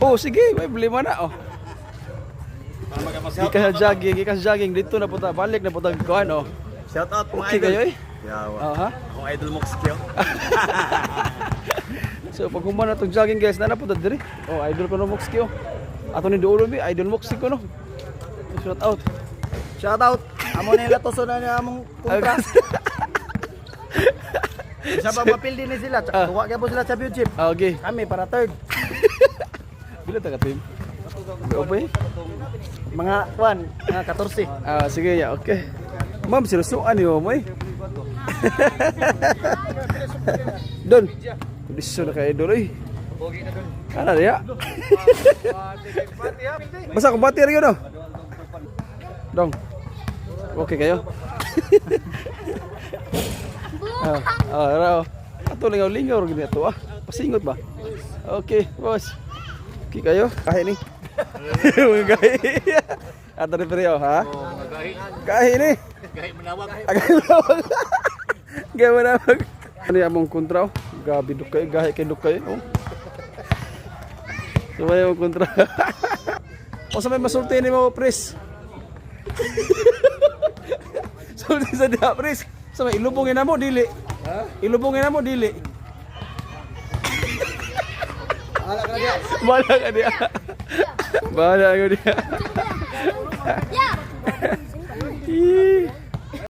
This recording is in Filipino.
Oh, sige, may problema na oh. Gikas sa jogging dito na punta, balik na punta kuan oh. Shout out mga Okay idol. kayo eh? Yawa. Oh, ha? Ako idol mo skill. So pag humana itong jogging guys, na napunta diri. Oh, idol ko no Moxki oh. Ato ni Duolo bi, idol Moxki ko no. Shout out. Shout out. Amo nila to na niya among kontra. Sa pagpapil din sila. Tuwa kaya po sila championship. Okay. Kami para third. Bila ta ka team? Okay. Mga 1, mga 14. Ah, sige ya, okay. Ma'am, sinusuan niyo mo eh. Don. Kondisyon na kay idol eh. Ano ya? Basta kumbati rin yun oh. Dong. Okay kayo? Raw. Ato lingaw-lingaw gini ato ah. Pasingot ba? Okay, boss. Okay kayo? Kahe ni. Mga kahe. Ato ni Priyo, ha? Kahe ni. Kahit manawag. Kahe manawag. Kahe manawag. Ano yung among kontra? Gabi dukay, gahe kay dukay. Oh. Sumay yung kontra. O sa may masulti ni mo, Pris. Sulti sa diha, Pris. Sa may ilubungin na mo, dili. Ha? Ilubungin na mo, dili. Ala ka dia. Bahala ka dia. Bahala ka dia. Yeah.